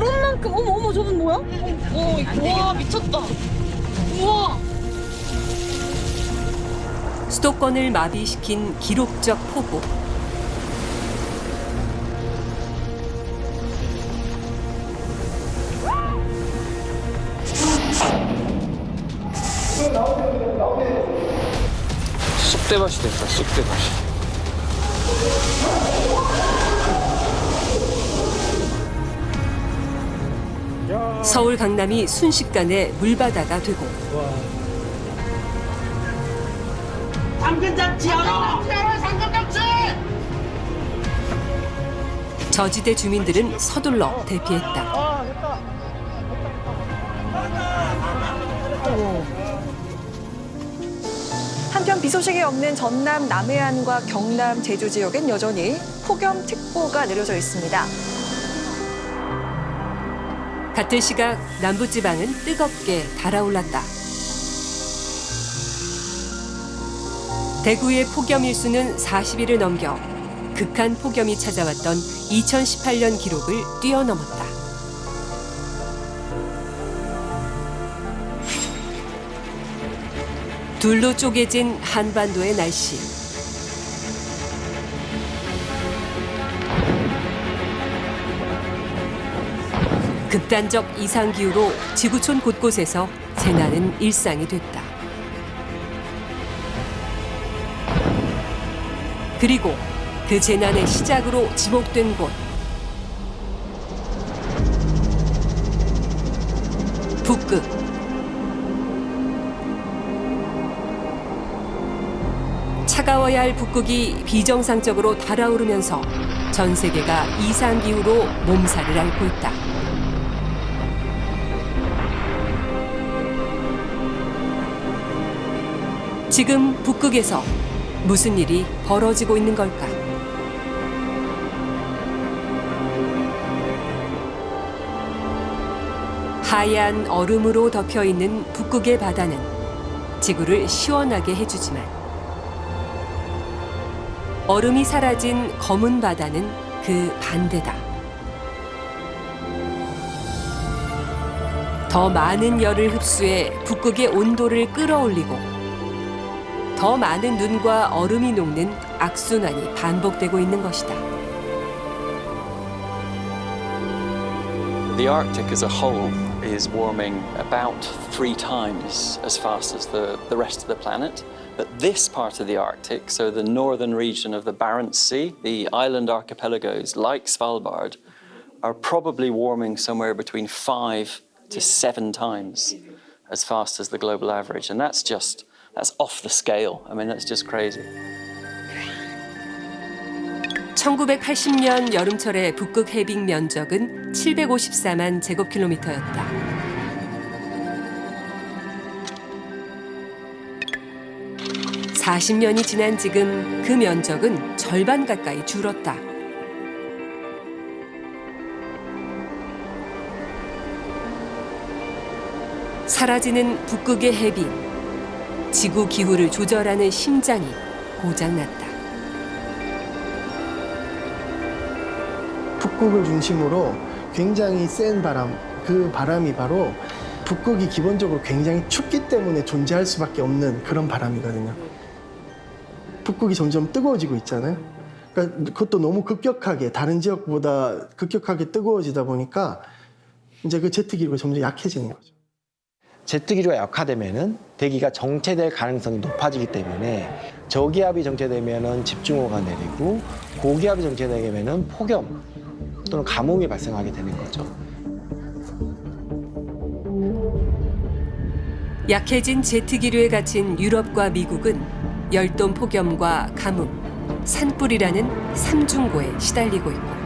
방음만큼 어머 어머 저건 뭐야? 와 미쳤다. 우와. 수도권을 마비시킨 기록적 폭우. 쑥대밭이 됐다, 쑥대밭이. 서울 강남이 순식간에 물바다가 되고 상근장치 열어! 상근장치! 저지대 주민들은 서둘러 대피했다. 한편 비 소식이 없는 전남 남해안과 경남 제주 지역엔 여전히 폭염특보가 내려져 있습니다. 같은 시각 남부지방은 뜨겁게 달아올랐다. 대구의 폭염 일수는 40일을 넘겨 극한 폭염이 찾아왔던 2018년 기록을 뛰어넘었다. 둘로 쪼개진 한반도의 날씨. 극단적 이상기후로 지구촌 곳곳에서 재난은 일상이 됐다. 그리고 그 재난의 시작으로 지목된 곳. 북극. 차가워야 할 북극이 비정상적으로 달아오르면서 전 세계가 이상기후로 몸살을 앓고 있다. 지금 북극에서 무슨 일이 벌어지고 있는 걸까? 하얀 얼음으로 덮여 있는 북극의 바다는 지구를 시원하게 해주지만 얼음이 사라진 검은 바다는 그 반대다. 더 많은 열을 흡수해 북극의 온도를 끌어올리고 더 많은 눈과 얼음이 녹는 악순환이 반복되고 있는 것이다. The Arctic as a whole is warming about 3 times as fast as the rest of the planet. But this part of the Arctic, so the northern region of the Barents Sea, the island archipelagos like Svalbard, are probably warming somewhere between 5 to 7 times as fast as the global average. And that's off the scale. I mean, that's just crazy. 1980년 여름철의 북극 해빙 면적은 754만 제곱킬로미터였다. 40년이 지난 지금 그 면적은 절반 가까이 줄었다. 사라지는 북극의 해빙, 지구 기후를 조절하는 심장이 고장났다. 북극을 중심으로 굉장히 센 바람, 그 바람이 바로 북극이 기본적으로 굉장히 춥기 때문에 존재할 수밖에 없는 그런 바람이거든요. 북극이 점점 뜨거워지고 있잖아요. 그러니까 그것도 너무 급격하게 다른 지역보다 급격하게 뜨거워지다 보니까 이제 그 제트 기류가 점점 약해지는 거죠. 제트 기류가 약화되면은 대기가 정체될 가능성이 높아지기 때문에 저기압이 정체되면은 집중호우가 내리고 고기압이 정체되면은 폭염 또는 가뭄이 발생하게 되는 거죠. 약해진 제트 기류에 갇힌 유럽과 미국은 열돔 폭염과 가뭄, 산불이라는 삼중고에 시달리고 있고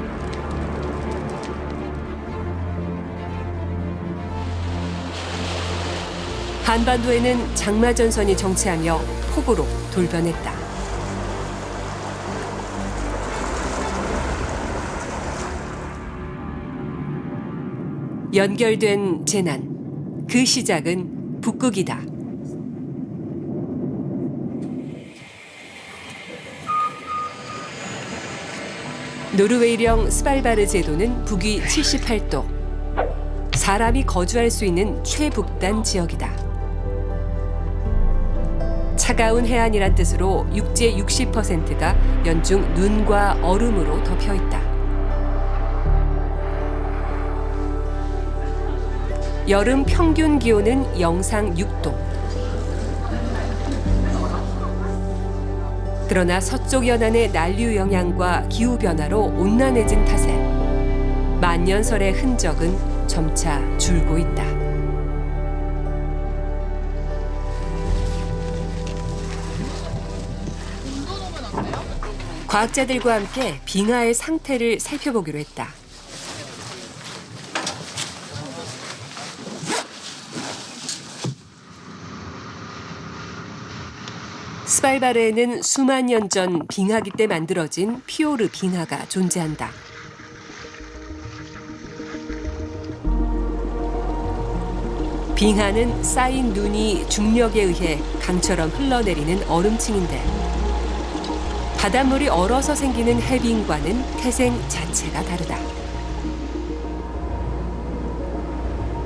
한반도에는 장마전선이 정체하며 폭우로 돌변했다. 연결된 재난, 그 시작은 북극이다. 노르웨이령 스발바르 제도는 북위 78도, 사람이 거주할 수 있는 최북단 지역이다. 차가운 해안이란 뜻으로 육지의 60%가 연중 눈과 얼음으로 덮여 있다. 여름 평균 기온은 영상 6도. 그러나 서쪽 연안의 난류 영향과 기후 변화로 온난해진 탓에 만년설의 흔적은 점차 줄고 있다. 과학자들과 함께 빙하의 상태를 살펴보기로 했다. 스발바르에는 수만 년 전 빙하기 때 만들어진 피오르 빙하가 존재한다. 빙하는 쌓인 눈이 중력에 의해 강처럼 흘러내리는 얼음층인데 바닷물이 얼어서 생기는 해빙과는 태생 자체가 다르다.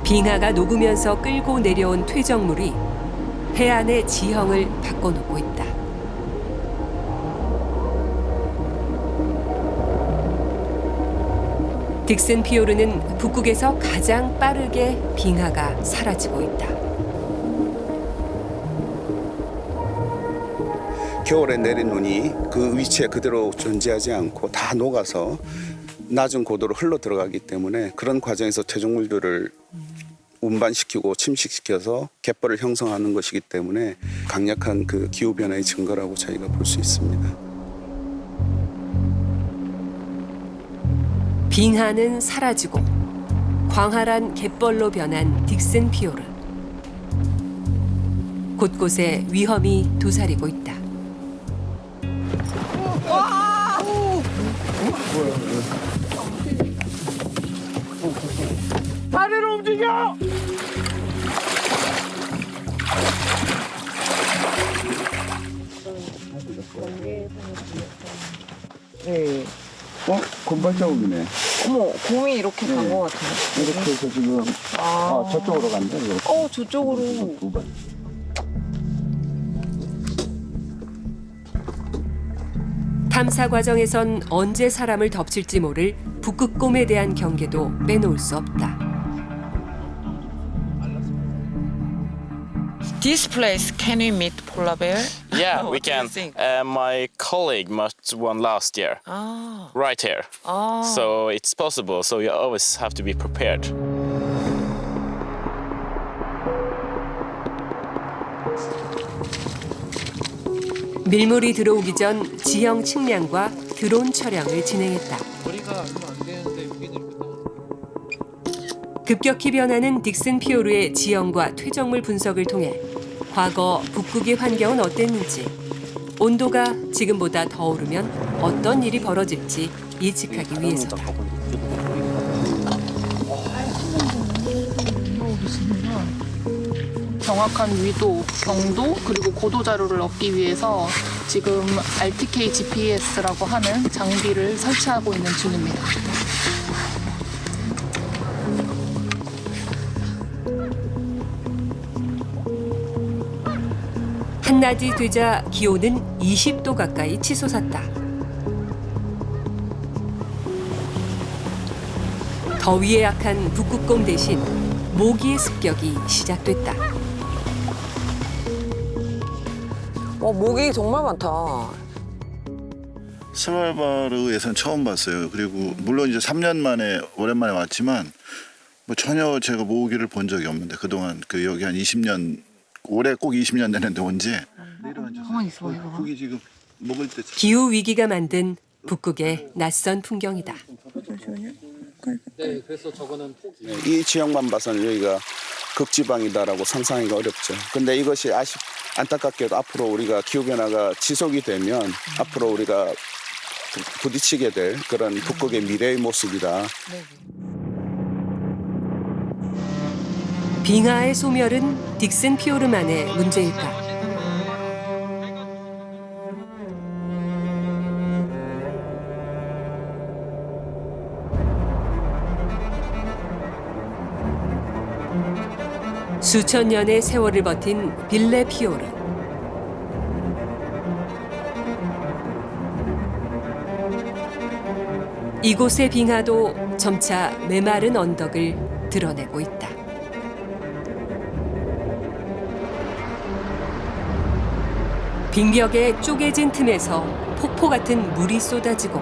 빙하가 녹으면서 끌고 내려온 퇴적물이 해안의 지형을 바꿔놓고 있다. 딕슨 피오르는 북극에서 가장 빠르게 빙하가 사라지고 있다. 겨울에 내린 눈이 그 위치에 그대로 존재하지 않고 다 녹아서 낮은 고도로 흘러 들어가기 때문에 그런 과정에서 퇴적물들을 운반시키고 침식시켜서 갯벌을 형성하는 것이기 때문에 강력한 그 기후변화의 증거라고 저희가 볼 수 있습니다. 빙하는 사라지고 광활한 갯벌로 변한 딕슨 피오르. 곳곳에 위험이 도사리고 있다. 다리를 움직여! 네. 곰발자국이네. 어머, 곰이 이렇게 간 것 같아요. 이렇게 해서 지금 저쪽으로 간다. 이렇게. 저쪽으로. 두 번. 탐사 과정에선 언제 사람을 덮칠지 모를 북극곰에 대한 경계도 빼놓을 수 없다. This place, can we meet polar bear? Yeah, What we do you can. think? My colleague met one last year, Ah. right here. Ah. So it's possible. So you always have to be prepared. 밀물이 들어오기 전 지형 측량과 드론 촬영을 진행했다. 급격히 변하는 딕슨 피오르의 지형과 퇴적물 분석을 통해 과거 북극의 환경은 어땠는지, 온도가 지금보다 더 오르면 어떤 일이 벌어질지 예측하기 위해서다. 정확한 위도, 경도, 그리고 고도 자료를 얻기 위해서 지금 RTK GPS라고 하는 장비를 설치하고 있는 중입니다. 한낮이 되자 기온은 20도 가까이 치솟았다. 더위에 약한 북극곰 대신 모기의 습격이 시작됐다. 모기 정말 많다. 스발바르에선 처음 봤어요. 그리고 물론 이제 3년 만에 오랜만에 왔지만 뭐 전혀 제가 모기를 본 적이 없는데 그동안 그 여기 한 20년 올해 꼭 20년 되는데 언제 가만히 있어, 이거 봐. 고기 지금 먹을 때 기후 위기가 만든 북극의 낯선 풍경이다. 이 지역만 봐서는 여기가 극지방이다라고 상상하기가 어렵죠. 근데 이것이 안타깝게도 앞으로 우리가 기후변화가 지속이 되면 앞으로 우리가 부딪히게 될 그런 북극의 미래의 모습이다. 빙하의 소멸은 딕슨 피오르만의 문제일까? 수천 년의 세월을 버틴 빌레 피오르. 이곳의 빙하도 점차 메마른 언덕을 드러내고 있다. 빙벽에 쪼개진 틈에서 폭포 같은 물이 쏟아지고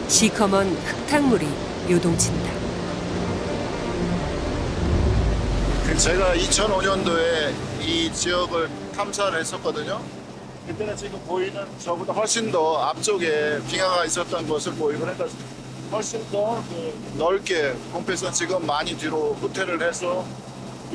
시커먼 흙탕물이 요동친다. 제가 2005년도에 이 지역을 탐사를 했었거든요. 그때는 지금 보이는 저보다 훨씬 더 앞쪽에 빙하가 있었던 것을 보이고 해서 훨씬 더 넓게 곰패스는 지금 많이 뒤로 후퇴를 해서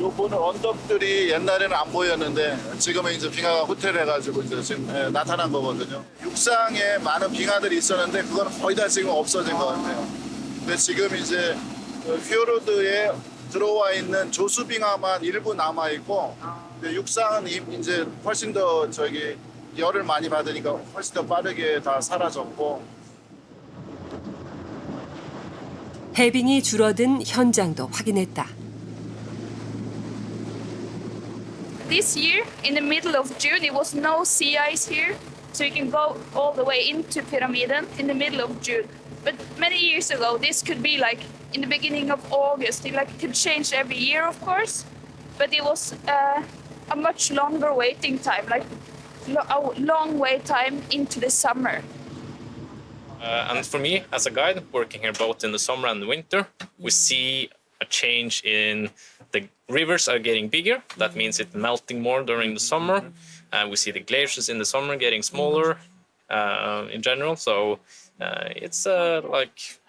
요 보는 언덕들이 옛날에는 안 보였는데 지금은 이제 빙하가 후퇴를 해가지고 이제 지금 나타난 거거든요. 육상에 많은 빙하들이 있었는데 그건 거의 다 지금 없어진 것 같아요. 근데 지금 이제 피오르드에 들어와 있는 조수빙하만 일부 남아 있고 육상은 이제 훨씬 더 열을 많이 받으니까 훨씬 더 빠르게 다 사라졌고. 해빙이 줄어든 현장도 확인했다. This year, in the middle of June, it was no sea ice here, so you can go all the way into Pyramiden in the middle of June. But many years ago, this could be like in the beginning of August. It could change every year, of course, but it was a much longer waiting time, like a long wait time into the summer. And for me, as a guide, working here both in the summer and the winter, we see a change in the rivers are getting bigger. That means it's melting more during the summer. We see the glaciers in the summer getting smaller in general. So it's like,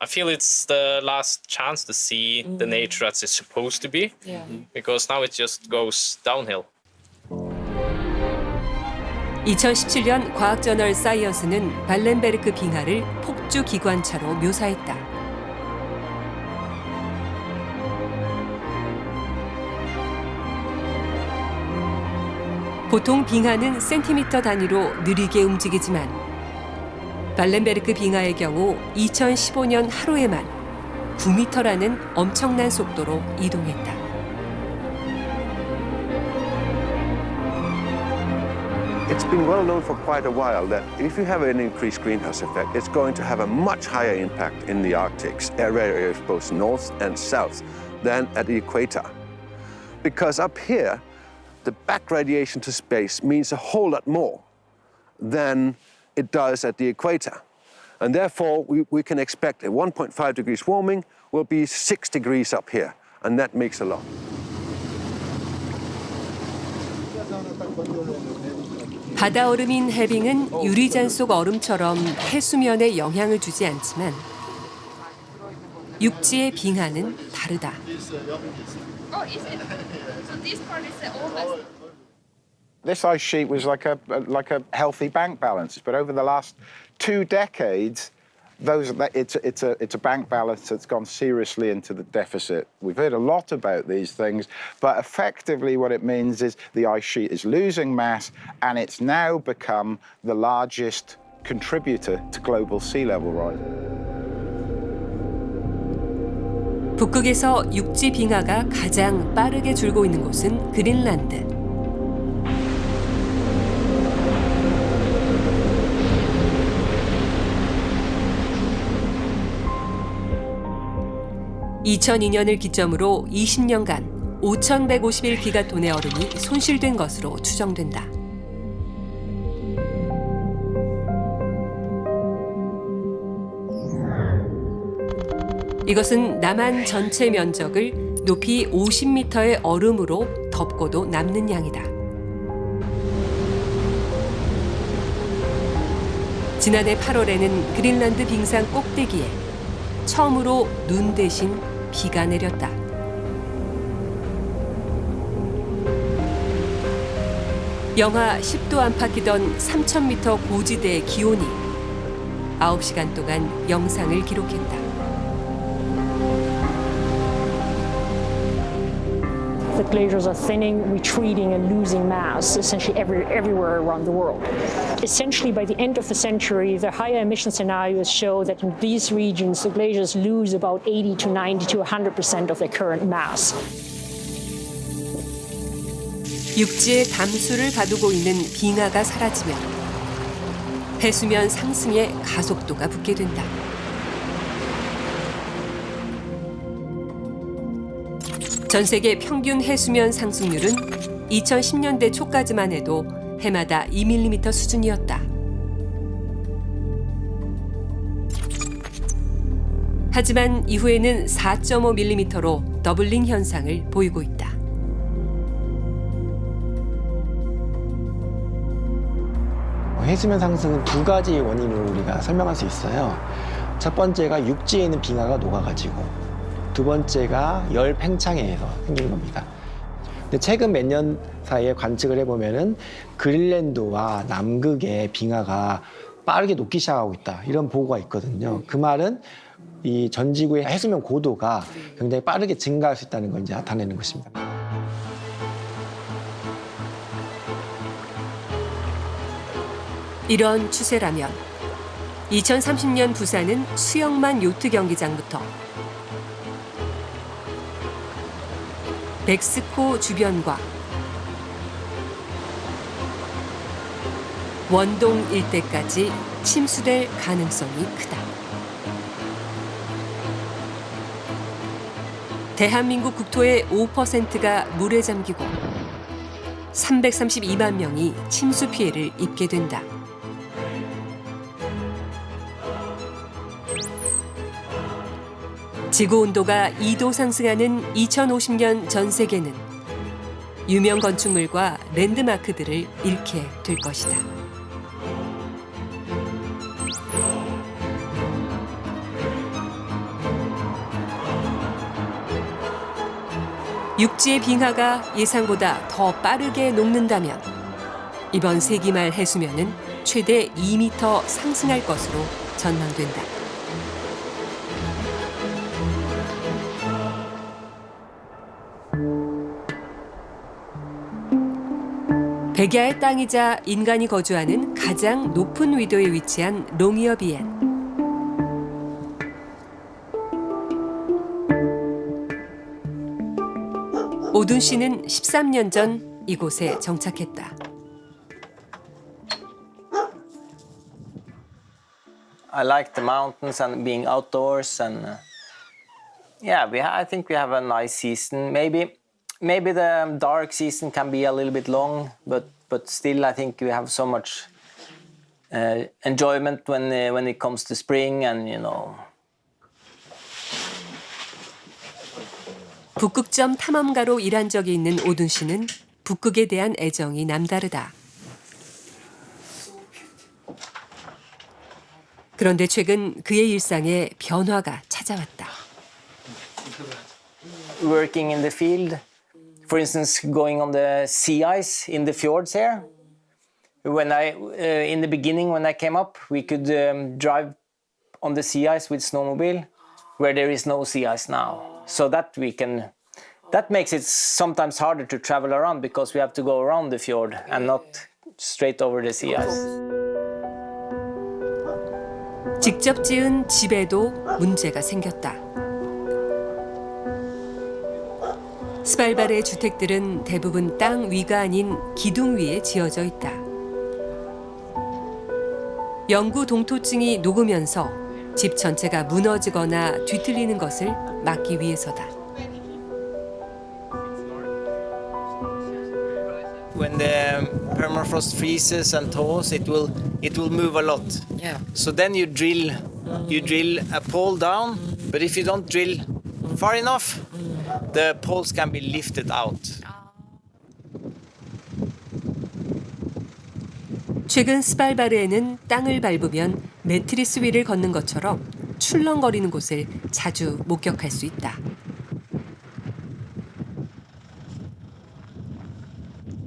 I feel it's the last chance to see the nature as it's supposed to be. Yeah. Because now it just goes downhill. 2017년 과학저널 사이언스는 발렌베르크 빙하를 폭주 기관차로 묘사했다. 보통 빙하는 센티미터 단위로 느리게 움직이지만 발렌베르크 빙하의 경우 2015년 하루에만 9m라는 엄청난 속도로 이동했다. It's been well known for quite a while that if you have an increased greenhouse effect, it's going to have a much higher impact in the Arctic areas, both north and south, than at the equator. Because up here, the back radiation to space means a whole lot more than it does at the equator. And therefore, we can expect a 1.5 degrees warming will be 6 degrees up here, and that makes a lot. 바다 얼음인 해빙은 유리잔 속 얼음처럼 해수면에 영향을 주지 않지만 육지의 빙하는 다르다. Oh, is it? So this part is the oldest. This ice sheet was like a healthy bank balance, but over the last 2 decades, it's a bank balance that's gone seriously into the deficit. We've heard a lot about these things, but effectively what it means is the ice sheet is losing mass, and it's now become the largest contributor to global sea level rise. 북극에서 육지 빙하가 가장 빠르게 줄고 있는 곳은 그린란드. (2002년을) 기점으로 20년간 5,151기가톤의 얼음이 손실된 것으로 추정된다. 이것은 남한 전체 면적을 높이 50m의 얼음으로 덮고도 남는 양이다. 지난해 8월에는 그린란드 빙상 꼭대기에 처음으로 눈 대신 비가 내렸다. 영하 10도 안팎이던 3,000m 고지대의 기온이 9시간 동안 영상을 기록했다. the glaciers are thinning, retreating, and losing mass essentially everywhere around the world. Essentially, by the end of the century, the higher emission scenarios show that in these regions, the glaciers lose about 80 to 90 to 100% of their current mass. 육지의 담수를 가두고 있는 빙하가 사라지면 해수면 상승에 가속도가 붙게 된다. 전 세계 평균 해수면 상승률은 2010년대 초까지만 해도 해마다 2mm 수준이었다. 하지만 이후에는 4.5mm로 더블링 현상을 보이고 있다. 해수면 상승은 두 가지 원인으로 우리가 설명할 수 있어요. 첫 번째가 육지에 있는 빙하가 녹아가지고 두 번째가 열 팽창에 의해서 생긴 겁니다. 근데 최근 몇 년 사이에 관측을 해보면은 그린란드와 남극의 빙하가 빠르게 녹기 시작하고 있다. 이런 보고가 있거든요. 그 말은 이 전 지구의 해수면 고도가 굉장히 빠르게 증가할 수 있다는 걸 이제 나타내는 것입니다. 이런 추세라면 2030년 부산은 수영만 요트 경기장부터 백스코 주변과 원동 일대까지 침수될 가능성이 크다. 대한민국 국토의 5%가 물에 잠기고 332만 명이 침수 피해를 입게 된다. 지구 온도가 2도 상승하는 2050년 전 세계는 유명 건축물과 랜드마크들을 잃게 될 것이다. 육지의 빙하가 예상보다 더 빠르게 녹는다면 이번 세기 말 해수면은 최대 2m 상승할 것으로 전망된다. 백야의 땅이자 인간이 거주하는 가장 높은 위도에 위치한 롱이어비엔. 오둔 씨는 13년 전 이곳에 정착했다. I like the mountains and being outdoors and yeah, I think we have a nice season. Maybe the dark season can be a little bit long, but still I think we have so much enjoyment when it comes to spring and you know. 북극점 탐험가로 일한 적이 있는 오둔 씨는 북극에 대한 애정이 남다르다. 그런데 최근 그의 일상에 변화가 찾아왔다. Working in the field. For instance, going on the sea ice in the fjords here. In the beginning, when I came up, we could drive on the sea ice with snowmobile, where there is no sea ice now. So that makes it sometimes harder to travel around because we have to go around the fjord and not straight over the sea ice. 직접 지은 집에도 문제가 생겼다. 스발바르의 주택들은 대부분 땅 위가 아닌 기둥 위에 지어져 있다. 영구 동토층이 녹으면서 집 전체가 무너지거나 뒤틀리는 것을 막기 위해서다. When the permafrost freezes and thaws, it will move a lot. Yeah. So then you drill a pole down, but if you don't drill far enough, the poles can be lifted out. 최근 스발바르에는 땅을 밟으면 매트리스 위를 걷는 것처럼 출렁거리는 곳을 자주 목격할 수 있다.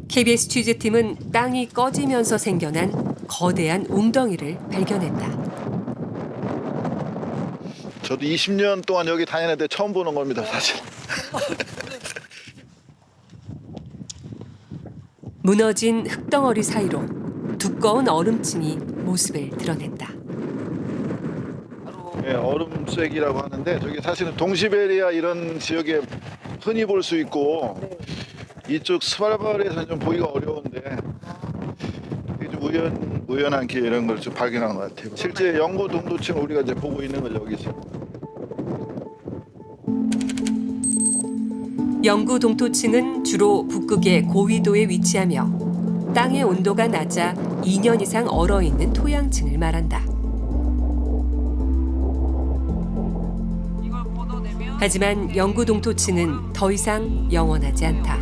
KBS 취재팀은 땅이 꺼지면서 생겨난 거대한 웅덩이를 발견했다. 저도 20년 동안 여기 다니는데 처음 보는 겁니다, 사실. 무너진 흙덩어리 사이로 두꺼운 얼음층이 모습을 드러냈다. 네, 얼음색이라고 하는데 저게 사실은 동시베리아 이런 지역에 흔히 볼 수 있고 이쪽 스발바르에서는 좀 보기가 어려운데 이게 좀 우연한 기회 이런 걸 좀 발견한 것 같아요. 실제 영구 동토층을 우리가 이제 보고 있는 거죠 여기서. 영구 동토층은 주로 북극의 고위도에 위치하며 땅의 온도가 낮아 2년 이상 얼어있는 토양층을 말한다. 하지만 영구 동토층은 더 이상 영원하지 않다.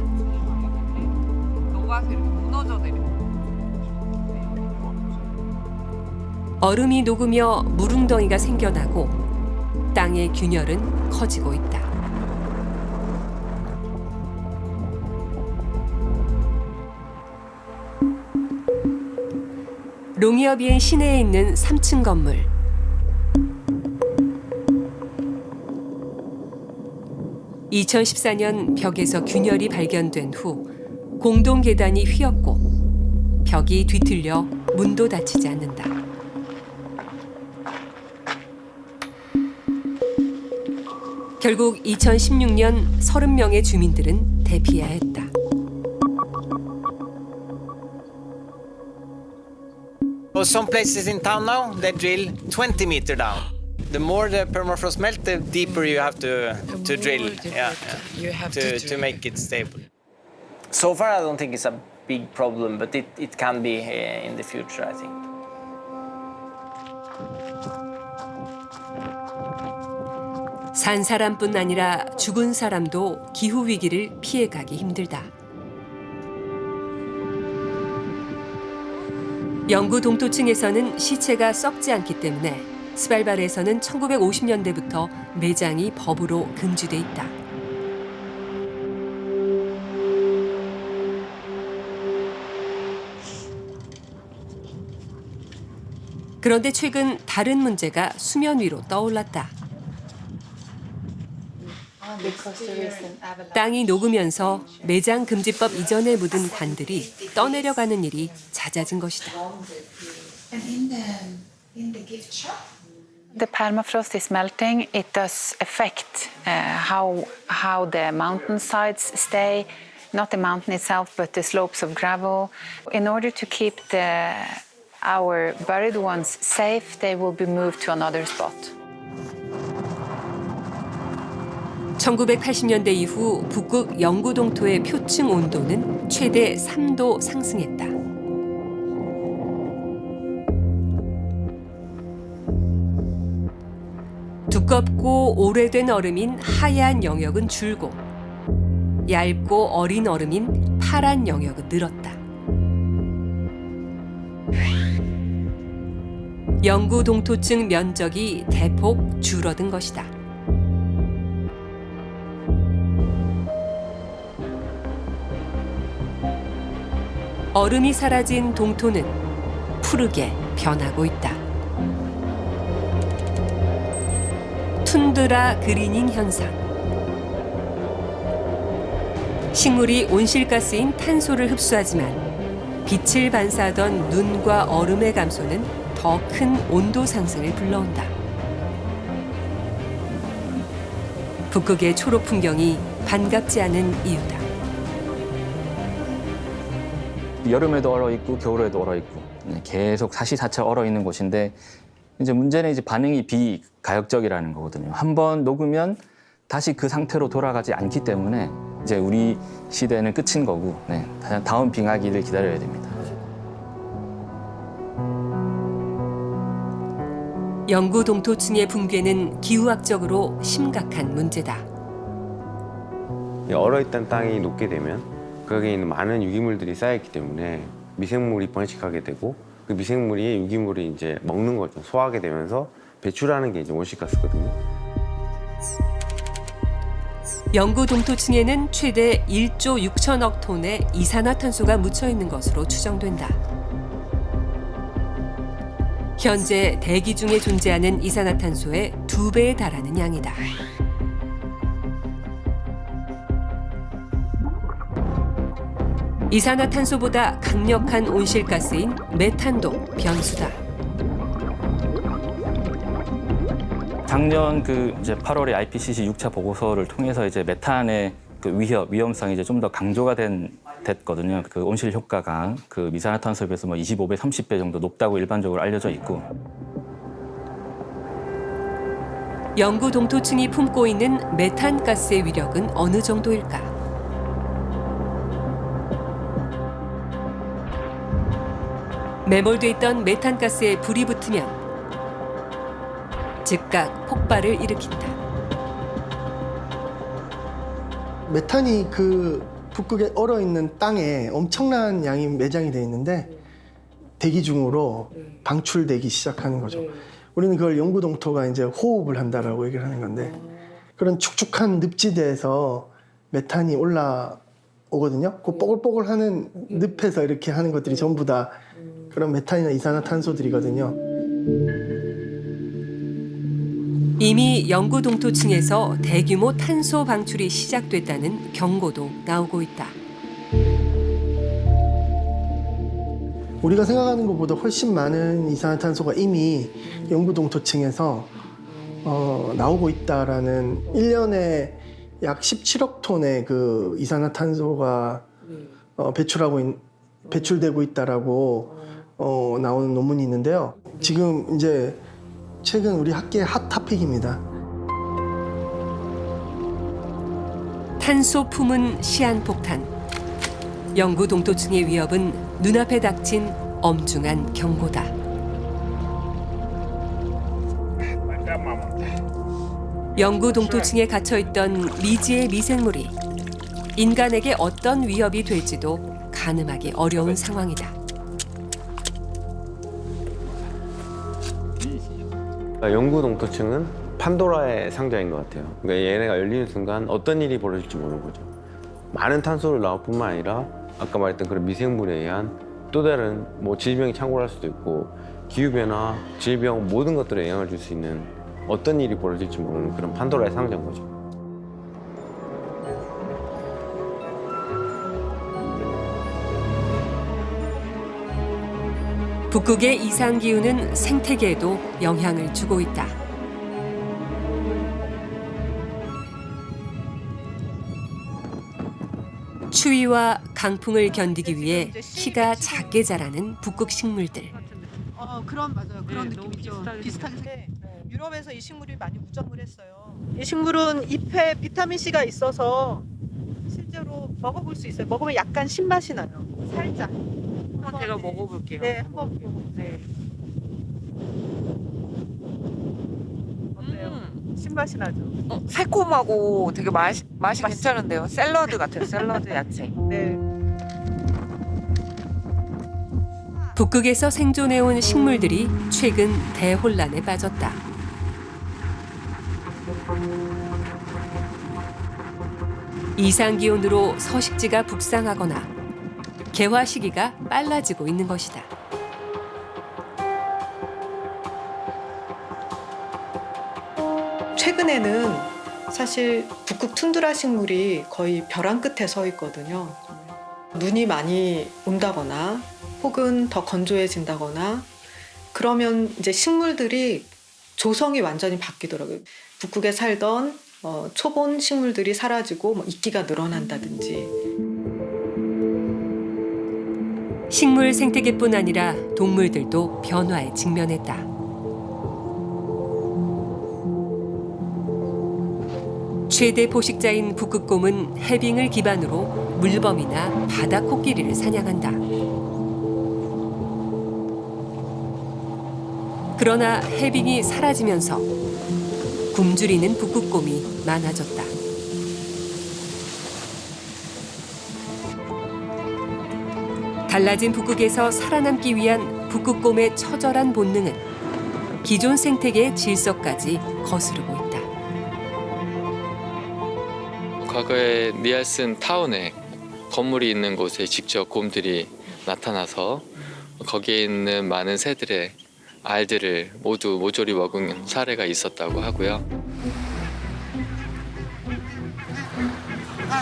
얼음이 녹으며 물웅덩이가 생겨나고 땅의 균열은 커지고 있다. 롱이어비엔 시내에 있는 3층 건물. (2014년) 벽에서 균열이 발견된 후 공동 계단이 휘었고 벽이 뒤틀려 문도 닫히지 않는다. 결국 2016년 30명의 주민들은 대피해야 했다. Some places in town now, they drill 20 meters down. The more the permafrost melt, the deeper you have to drill. To make it stable. So far, I don't think it's a big problem, but it can be in the future, I think. 산 사람뿐 아니라 죽은 사람도 기후 위기를 피해가기 힘들다. 영구 동토층에서는 시체가 썩지 않기 때문에 스발바르에서는 1950년대부터 매장이 법으로 금지돼 있다. 그런데 최근 다른 문제가 수면 위로 떠올랐다. 땅이 녹으면서 매장 금지법 이전에 묻은 관들이 떠내려가는 일이 잦아진 것이다. The permafrost is melting. It does affect how the mountainsides stay, not the mountain itself, but the slopes of gravel. In order to keep our buried ones safe, they will be moved to another spot. 1980년대 이후 북극 영구 동토의 표층 온도는 최대 3도 상승했다. 두껍고 오래된 얼음인 하얀 영역은 줄고 얇고 어린 얼음인 파란 영역은 늘었다. 영구 동토층 면적이 대폭 줄어든 것이다. 얼음이 사라진 동토는 푸르게 변하고 있다. 툰드라 그리닝 현상. 식물이 온실가스인 탄소를 흡수하지만 빛을 반사하던 눈과 얼음의 감소는 더 큰 온도 상승을 불러온다. 북극의 초록 풍경이 반갑지 않은 이유다. 여름에도 얼어 있고 겨울에도 얼어 있고 계속 사시사철 얼어 있는 곳인데 이제 문제는 이제 반응이 비가역적이라는 거거든요. 한번 녹으면 다시 그 상태로 돌아가지 않기 때문에 이제 우리 시대는 끝인 거고 다음 빙하기를 기다려야 됩니다. 영구 동토층의 붕괴는 기후학적으로 심각한 문제다. 얼어있던 땅이 녹게 되면 거기에 있는 많은 유기물들이 쌓여있기 때문에 미생물이 번식하게 되고 그 미생물이 유기물을 이제 먹는 거죠. 소화하게 되면서 배출하는 게 이제 온실가스거든요. 영구 동토층에는 최대 1조 6천억 톤의 이산화탄소가 묻혀 있는 것으로 추정된다. 현재 대기 중에 존재하는 이산화탄소의 2배에 달하는 양이다. 이산화탄소보다 강력한 온실가스인 메탄도 변수다. 작년 이제 8월에 IPCC 6차 보고서를 통해서 이제 메탄의 위험성이 이제 좀 더 강조가 됐거든요. 온실 효과가 이산화탄소에 비해서 25배, 30배 정도 높다고 일반적으로 알려져 있고. 영구 동토층이 품고 있는 메탄가스의 위력은 어느 정도일까? 매몰돼 있던 메탄가스에 불이 붙으면 즉각 폭발을 일으킨다. 메탄이 북극에 얼어있는 땅에 엄청난 양이 매장이 돼 있는데 대기 중으로 방출되기 시작하는 거죠. 우리는 그걸 영구 동토가 이제 호흡을 한다라고 얘기를 하는 건데 그런 축축한 늪지대에서 메탄이 올라오거든요. 그 뽀글뽀글하는 늪에서 이렇게 하는 것들이 전부 다 그런 메탄이나 이산화탄소들이거든요. 이미 영구 동토층에서 대규모 탄소 방출이 시작됐다는 경고도 나오고 있다. 우리가 생각하는 것보다 훨씬 많은 이산화탄소가 이미 영구 동토층에서 나오고 있다라는 1년에 약 17억 톤의 이산화탄소가 배출되고 있다라고 나오는 논문이 있는데요. 지금 이제 최근 우리 학계의 핫 토픽입니다. 탄소 품은 시한폭탄. 영구 동토층의 위협은 눈앞에 닥친 엄중한 경고다. 영구 동토층에 갇혀있던 미지의 미생물이 인간에게 어떤 위협이 될지도 가늠하기 어려운 상황이다. 영구 동토층은 판도라의 상자인 것 같아요. 그러니까 얘네가 열리는 순간 어떤 일이 벌어질지 모르는 거죠. 많은 탄소를 나올 뿐만 아니라 아까 말했던 그런 미생물에 의한 또 다른 질병이 창궐할 수도 있고 기후변화, 질병 모든 것들에 영향을 줄 수 있는 어떤 일이 벌어질지 모르는 그런 판도라의 상자인 거죠. 북극의 이상기후는 생태계에도 영향을 주고 있다. 추위와 강풍을 견디기 위해 키가 작게 자라는 북극 식물들. 맞아요. 그런 느낌이죠. 비슷하게. 유럽에서 이 식물이 많이 무정을 했어요. 이 식물은 잎에 비타민 C가 있어서 실제로 먹어볼 수 있어요. 먹으면 약간 신맛이 나요. 살짝. 한번 제가 먹어볼게요. 네, 한번 네. 어때요? 신맛이 나죠? 새콤하고 되게 맛이 괜찮은데요. 샐러드 같아요. 샐러드 야채. 네. 북극에서 생존해온 식물들이 최근 대혼란에 빠졌다. 이상기온으로 서식지가 북상하거나 개화 시기가 빨라지고 있는 것이다. 최근에는 사실 북극 툰드라 식물이 거의 벼랑 끝에 서 있거든요. 눈이 많이 온다거나 혹은 더 건조해진다거나 그러면 이제 식물들이 조성이 완전히 바뀌더라고요. 북극에 살던 초본 식물들이 사라지고 이끼가 늘어난다든지. 식물 생태계뿐 아니라 동물들도 변화에 직면했다. 최대 포식자인 북극곰은 해빙을 기반으로 물범이나 바다 코끼리를 사냥한다. 그러나 해빙이 사라지면서 굶주리는 북극곰이 많아졌다. 달라진 북극에서 살아남기 위한 북극곰의 처절한 본능은 기존 생태계의 질서까지 거스르고 있다. 과거에 니알슨 타운에 건물이 있는 곳에 직접 곰들이 나타나서 거기에 있는 많은 새들의 알들을 모두 모조리 먹은 사례가 있었다고 하고요.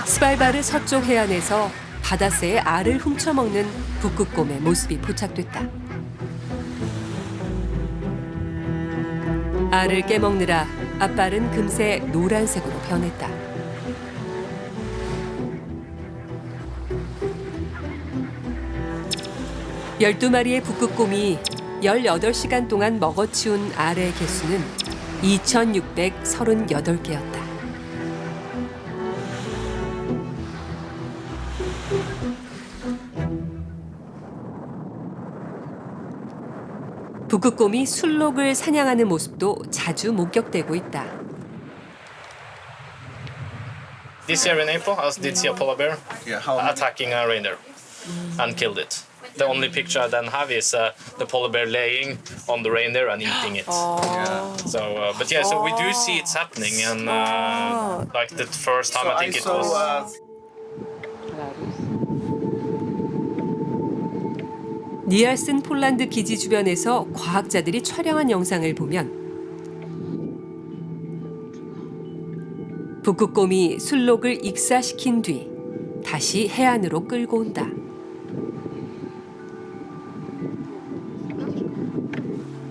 스발바르 서쪽 해안에서 바다새의 알을 훔쳐먹는 북극곰의 모습이 포착됐다. 알을 깨먹느라 앞발은 금세 노란색으로 변했다. 열두 마리의 북극곰이 18시간 동안 먹어치운 알의 개수는 2,638개였다. 북극곰이 술록을 사냥하는 모습도 자주 목격되고 있다. This year in April, I did see a polar bear attacking a reindeer and killed it. The only picture I then have is the polar bear laying on the reindeer and eating it. So, but yeah, so we do see it's happening, and like the first time, I think it was. 니알슨 폴란드 기지 주변에서 과학자들이 촬영한 영상을 보면 북극곰이 술록을 익사시킨 뒤 다시 해안으로 끌고 온다.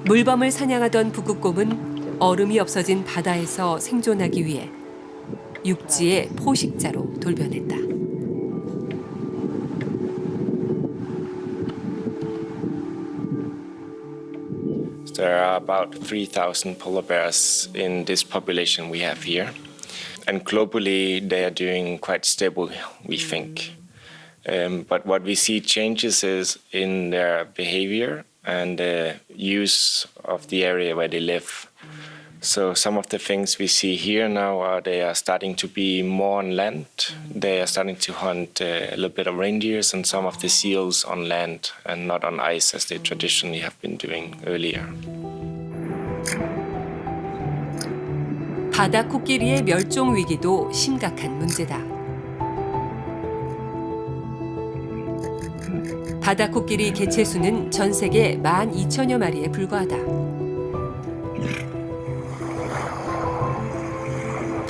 물범을 사냥하던 북극곰은 얼음이 없어진 바다에서 생존하기 위해 육지의 포식자로 돌변했다. There are about 3,000 polar bears in this population we have here. And globally, they are doing quite stable, we think. But what we see changes is in their behavior and the use of the area where they live. So some of the things we see here now are they are starting to be more on land. They are starting to hunt a little bit of reindeers and some of the seals on land and not on ice as they traditionally have been doing earlier. 바다 코끼리의 멸종 위기도 심각한 문제다. 바다 코끼리 개체수는 전 세계 12,000여 마리에 불과하다.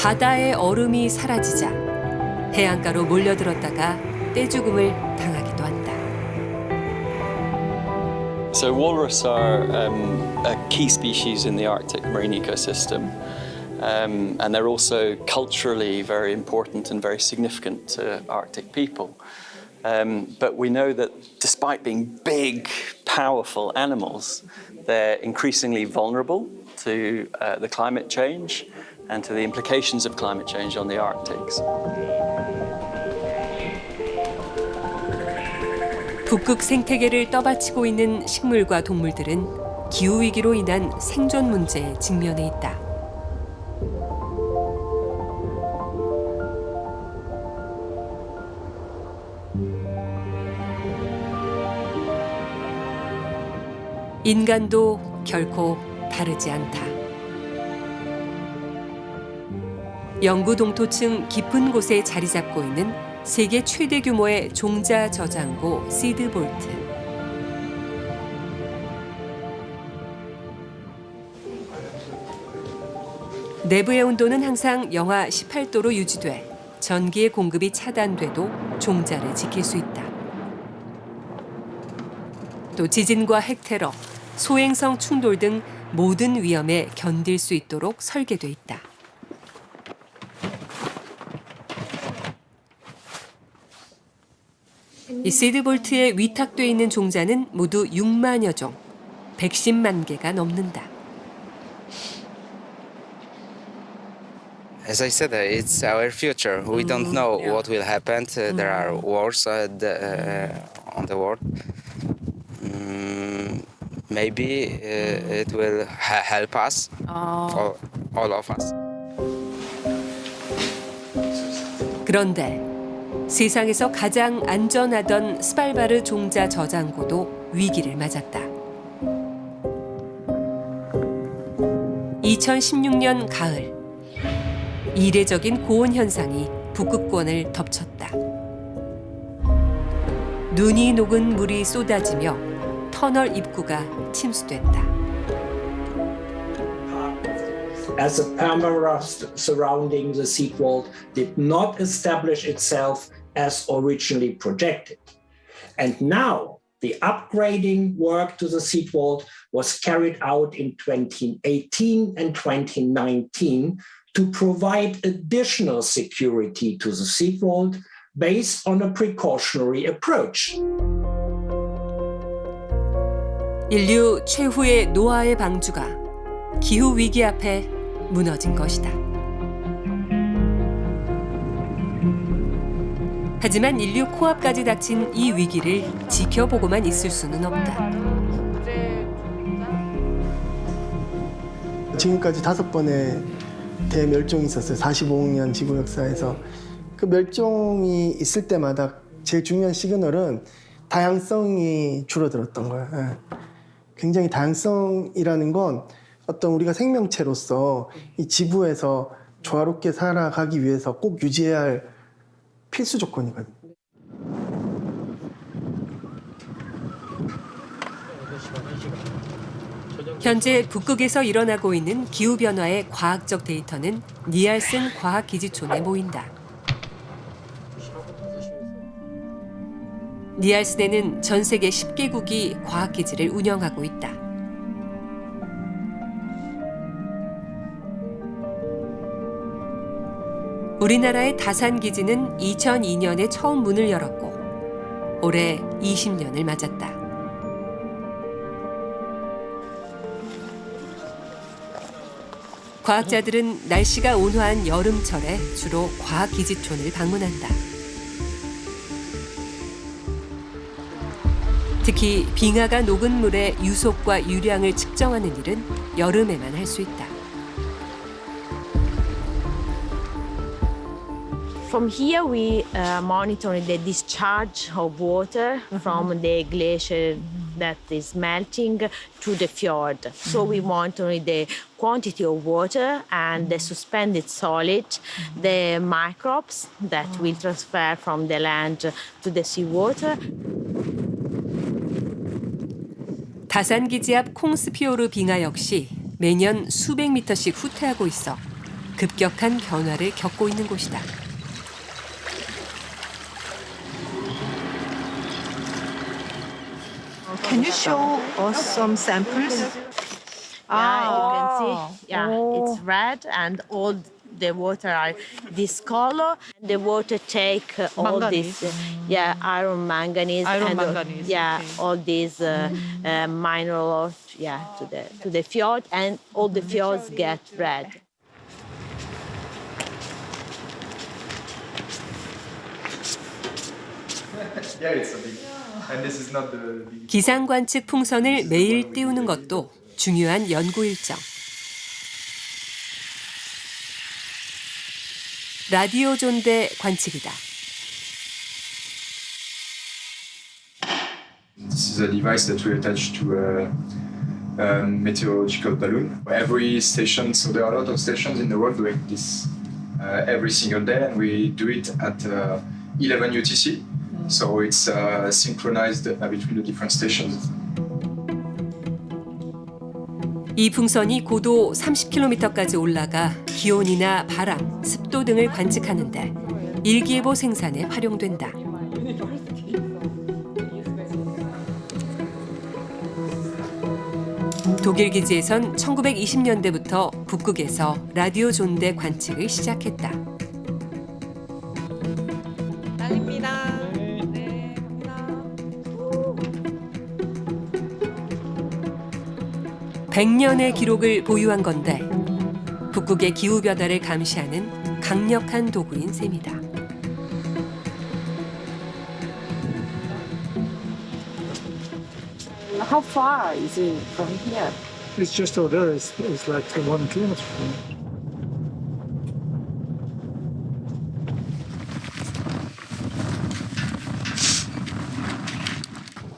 바다의 얼음이 사라지자 해안가로 몰려들었다가 떼죽음을 당하기도 한다. So walrus are a key species in the Arctic marine ecosystem. And they're also culturally very important and very significant to Arctic people. But we know that despite being big, powerful animals, they're increasingly vulnerable to the climate change and to the implications of climate change on the Arctics. 북극 생태계를 떠받치고 있는 식물과 동물들은 기후위기로 인한 생존 문제에 직면해 있다. 인간도 결코 다르지 않다. 영구 동토층 깊은 곳에 자리 잡고 있는 세계 최대 규모의 종자 저장고 시드볼트. 내부의 온도는 항상 영하 18도로 유지돼 전기의 공급이 차단돼도 종자를 지킬 수 있다. 또 지진과 핵테러, 소행성 충돌 등 모든 위험에 견딜 수 있도록 설계돼 있다. 이 시드볼트에 위탁돼 있는 종자는 모두 6만여 종, 110만 개가 넘는다. As I said, it's our future. We don't know what will happen. There are wars on the world. Maybe it will help us, all of us. 그런데 세상에서 가장 안전하던 스발바르 종자 저장고도 위기를 맞았다. 2016년 가을, 이례적인 고온 현상이 북극권을 덮쳤다. 눈이 녹은 물이 쏟아지며 터널 입구가 침수됐다. As the permafrost surrounding the sequoia did not establish itself as originally projected. And now the upgrading work to the seed vault was carried out in 2018 and 2019 to provide additional security to the seed vault based on a precautionary approach. 인류 최후의 노아의 방주가 기후 위기 앞에 무너진 것이다. 하지만 인류 코앞까지 닥친 이 위기를 지켜보고만 있을 수는 없다. 지금까지 5번의 대멸종이 있었어요. 45억 년 지구 역사에서. 그 멸종이 있을 때마다 제일 중요한 시그널은 다양성이 줄어들었던 거예요. 예. 굉장히 다양성이라는 건 어떤 우리가 생명체로서 이 지구에서 조화롭게 살아가기 위해서 꼭 유지해야 할 필수 조건이거든요. 현재 북극에서 일어나고 있는 기후변화의 과학적 데이터는 니알슨 과학기지촌에 모인다. 니알슨에는 전 세계 10개국이 과학기지를 운영하고 있다. 우리나라의 다산기지는 2002년에 처음 문을 열었고 올해 20년을 맞았다. 과학자들은 날씨가 온화한 여름철에 주로 과학기지촌을 방문한다. 특히 빙하가 녹은 물의 유속과 유량을 측정하는 일은 여름에만 할 수 있다. From here, we monitor the discharge of water from the glacier that is melting to the fjord. So we monitor the quantity of water and the suspended solid, the microbes that will transfer from the land to the seawater. 다산기지 앞 콩스피오르 빙하 역시 매년 수백 미터씩 후퇴하고 있어 급격한 변화를 겪고 있는 곳이다. Can you show us some samples? Yeah, you can see. Yeah, it's red and all the water are this color. The water take all Manganese. this, iron, manganese, Iron, and manganese, okay. all these minerals, to the fjord, and all the fjords get red. 기상 관측 풍선을 매일 띄우는 것도 중요한 연구 일정. 라디오 존대 관측이다. This is a device that we attach to a meteorological balloon. Every station, so there are a lot of stations in the world doing this every single day, and we do it at 11 UTC. So it's synchronized between the different stations. 이 풍선이 고도 30km까지 올라가 기온이나 바람, 습도 등을 관측하는데 일기예보 생산에 활용된다. 독일 기지에선 1920년대부터 북극에서 라디오 존대 관측을 시작했다. 달립니다. 100년의 기록을 보유한 건데 북극의 기후 변화를 감시하는 강력한 도구인 셈이다. How far is it from here? It's just over there. It's like 1 kilometer from here.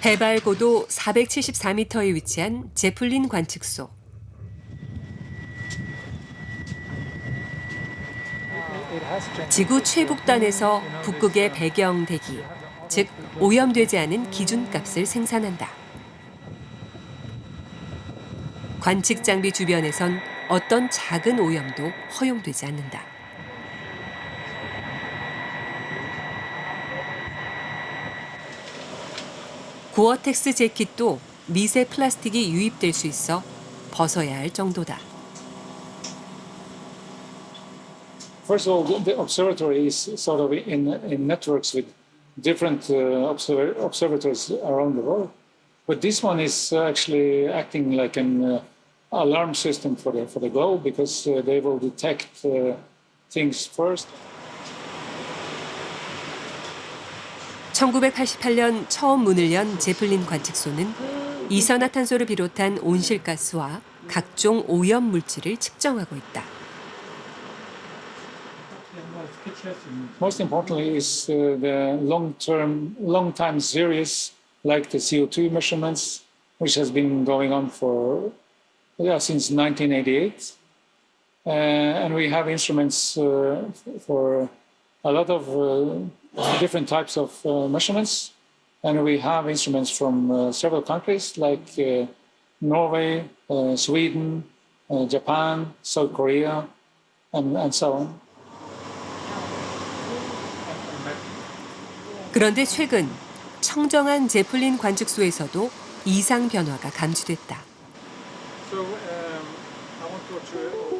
해발 고도 474m에 위치한 제플린 관측소. 지구 최북단에서 북극의 배경 대기, 즉 오염되지 않은 기준값을 생산한다. 관측 장비 주변에선 어떤 작은 오염도 허용되지 않는다. 고어텍스 재킷도 미세 플라스틱이 유입될 수 있어 벗어야 할 정도다. First of all, the observatory is sort of in networks with different observatories around the world. But this one is actually acting like an alarm system for the globe because they will detect things first. 1988년 처음 문을 연 제플린 관측소는 이산화탄소를 비롯한 온실가스와 각종 오염 물질을 측정하고 있다. Most importantly is the long-time series like the CO2 measurements, which has been going on since 1988. And we have instruments for a lot of different types of measurements. And we have instruments from several countries like Norway, Sweden, Japan, South Korea, and so on. 그런데 최근 청정한 제플린 관측소에서도 이상 변화가 감지됐다.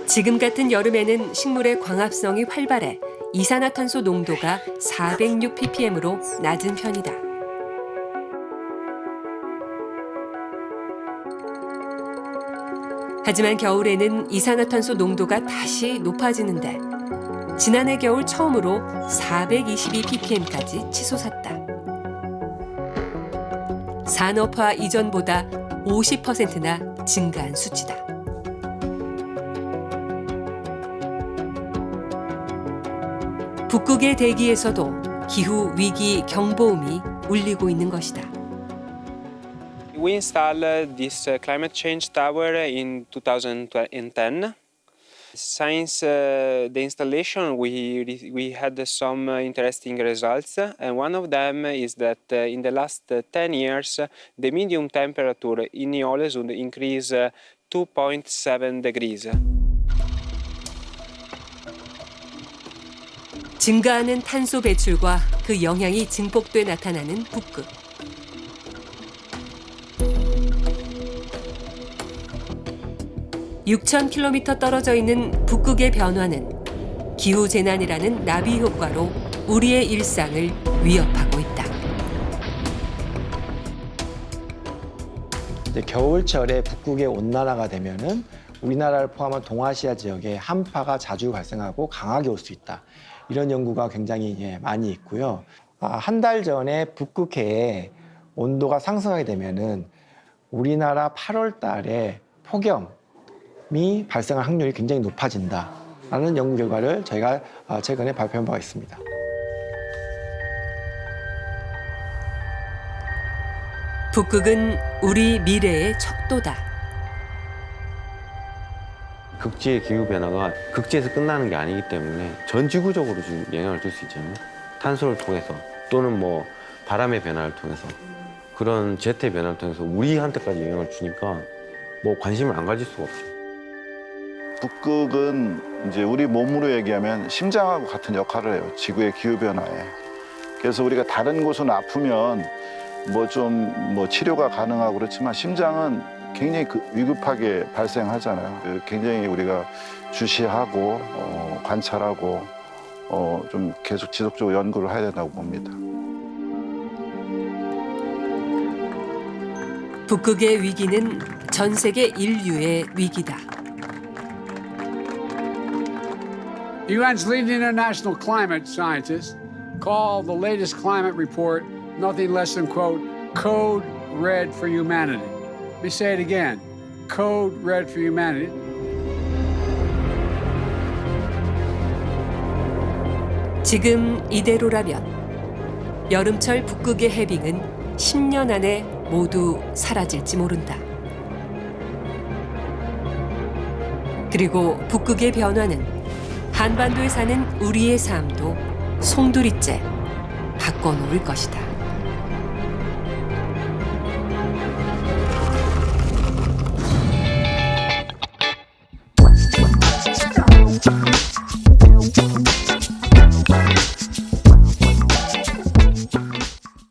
지금 같은 여름에는 식물의 광합성이 활발해 이산화탄소 농도가 406 ppm으로 낮은 편이다. 하지만 겨울에는 이산화탄소 농도가 다시 높아지는데 지난해 겨울 처음으로 422 ppm까지 치솟았다. 산업화 이전보다 50%나 증가한 수치다. 북극의 대기에서도 기후 위기 경보음이 울리고 있는 것이다. We installed this climate change tower in 2010. Since the installation, we had some interesting results, and one of them is that in the last 10 years, the medium temperature in Ålesund increased 2.7 degrees. 증가하는 탄소 배출과 그 영향이 증폭돼 나타나는 북극. (6,000km) 떨어져 있는 북극의 변화는 기후재난이라는 나비 효과로 우리의 일상을 위협하고 있다. 겨울철에 북극의 온난화가 되면은 우리나라를 포함한 동아시아 지역에 한파가 자주 발생하고 강하게 올 수 있다. 이런 연구가 굉장히 많이 있고요. 한 달 전에 북극해에 온도가 상승하게 되면은 우리나라 8월 달에 폭염이 발생할 확률이 굉장히 높아진다라는 연구 결과를 저희가 최근에 발표한 바가 있습니다. 북극은 우리 미래의 척도다. 극지의 기후변화가 극지에서 끝나는 게 아니기 때문에 전 지구적으로 좀 영향을 줄 수 있잖아요. 탄소를 통해서 또는 뭐 바람의 변화를 통해서 그런 제트의 변화를 통해서 우리한테까지 영향을 주니까 뭐 관심을 안 가질 수가 없어요. 북극은 이제 우리 몸으로 얘기하면 심장하고 같은 역할을 해요. 지구의 기후변화에. 그래서 우리가 다른 곳은 아프면 뭐 치료가 가능하고 그렇지만 심장은 굉장히 위급하게 발생하잖아요. 굉장히 우리가 주시하고 관찰하고 좀 계속 지속적으로 연구를 해야 된다고 봅니다. 북극의 위기는 전 세계 인류의 위기다. UN's leading international climate scientists call the latest climate report nothing less than, quote, code red for humanity. Let me say it again, code red for humanity. 지금 이대로라면 여름철 북극의 해빙은 10년 안에 모두 사라질지 모른다. 그리고 북극의 변화는 한반도에 사는 우리의 삶도 송두리째 바꿔놓을 것이다.